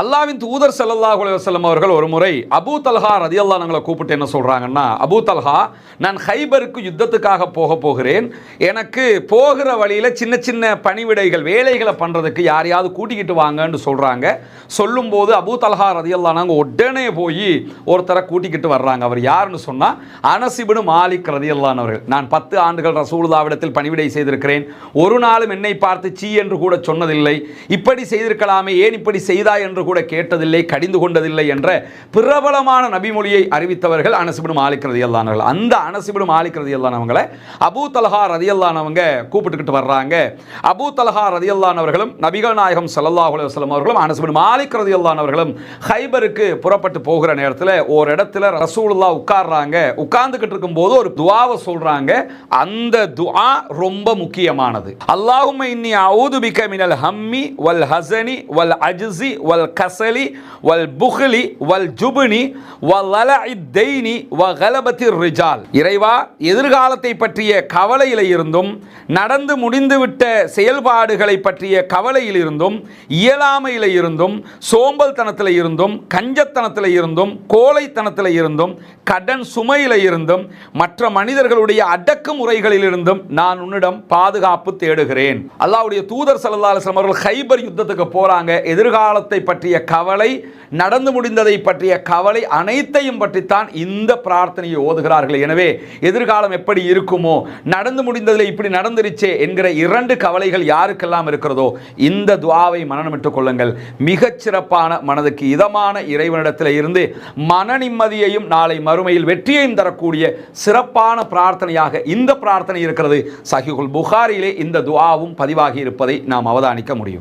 அல்லாஹ்வின் தூதர் ஸல்லல்லாஹு அலைஹி வஸல்லம் அவர்கள் ஒரு முறை அபூ தல்ஹா ரலியல்லாஹு அன்ஹுங்களை கூப்பிட்டு என்ன சொல்றாங்கன்னா, அபூ தல்ஹா, நான் ஹைபருக்கு யுத்தத்துக்காக போகிறேன், எனக்கு போகிற வழியில் சின்ன சின்ன பணிவிடைகள் வேலைகளை பண்ணுறதுக்கு யாரையாவது கூட்டிக்கிட்டு வாங்கன்னு சொல்கிறாங்க. சொல்லும்போது அபூ தல்ஹா ரலியல்லாஹு அன்ஹு உடனே போய் ஒருத்தரை கூட்டிக்கிட்டு வர்றாங்க. அவர் யாருன்னு சொன்னால் அனஸ் இப்னு மாலிக் ரலியல்லாஹு அன்ஹு அவர்கள். நான் 10 ஆண்டுகள் ரசூலுல்லாஹ்விடத்தில் பணிவிடை செய்திருக்கிறேன், ஒரு நாளும் என்னை பார்த்து சீ என்று கூட சொன்னதில்லை, இப்படி செய்திருக்கலாமே ஏன் இப்படி செய்தாய் என்று கூட கேட்டதில்லை, கடிந்து கொண்டதில்லை என்ற பிரபலமான நபிமொழியை அறிவித்தவர்கள் அனஸ் இப்னு மாலிக் ரலியல்லாஹு அன்ஹு. அந்த அனஸ் இப்னு மாலிக் ரலியல்லாஹு அன்ஹுங்களை அபூ தல்ஹா ரலியல்லாஹு அன்ஹு கூப்பிட்டுக்கிட்டு வர்றாங்க. அபூ தல்ஹா ரலியல்லாஹு அன்ஹு அவர்களும் நபிகள் நாயகம் ஸல்லல்லாஹு அலைஹி வஸல்லம் அவர்களும் அனஸ் இப்னு மாலிக் ரலியல்லாஹு அன்ஹு அவர்களும் ஹைபருக்கு புறப்பட்டு போகிற நேரத்தில் ஒரு இடத்துல ரசூலுல்லாஹ் உட்கார்றாங்க. உட்கார்ந்துகிட்டு இருக்கும்போது ஒரு துஆவை சொல்றாங்க. அந்த துஆ ரொம்ப முக்கியமானது. அல்லாஹும்ம இன்னி அஊது பிக மினல் ஹம்மி வல் ஹஸனி வல் அஜ்ஸி வல் கஸலி வல் புக்லி வல் ஜுப்னி வலலஇத் தைனி வகலபத்திர் ரிஜால். இறைவா, எதிர்காலத்தை பற்றிய கவலையில் இருந்தும் நடந்து முடிந்துவிட்ட செயல்பாடுகளை பற்றிய கவலையில் இருந்தும் இயலாமையில் இருந்தும் சோம்பல்தனத்தில் இருந்தும் கஞ்சத்தனத்தில் இருந்தும் கோழைத்தனத்தில் இருந்தும் கடன் சுமையில் இருந்தும் மற்ற மனிதர்களுடைய அடக்குமுறைகளில் இருந்தும் நான் உன்னிடம் பாதுகாப்பு தேடுகிறேன். அல்லாஹ்வுடைய தூதர் ஸல்லல்லாஹு அலைஹி வஸல்லம் அவர்கள் ஹைபர் யுத்தத்துக்கு போறாங்க. எதிர்காலத்தை பற்றிய கவலை, நடந்து முடிந்ததை பற்றிய கவலை அனைத்தையும் பற்றித்தான் இந்த பிரார்த்தனையை ஓதுகிறார்கள். எனவே எதிர்காலம் எப்படி இருக்குமோ, நடந்து முடிந்ததில் இப்படி நடந்துருச்சே என்கிற 2 கவலைகள் யாருக்கெல்லாம் இருக்கிறதோ இந்த துஆவை மனனமிட்டுக் கொள்ளுங்கள். மிகச்சிறப்பான மனதுக்கு இதமான இறைவனிடத்தில் இருந்து மன நிம்மதியையும் நாளை மறுமையில் வெற்றியையும் தரக்கூடிய சிறப்பான பிரார்த்தனையாக இந்த பிரார்த்தனை இருக்கிறது. சஹீஹுல் புகாரியிலே இந்த துஆவும் பதிவாகி இருப்பதை நாம் அவதானிக்க முடியும்.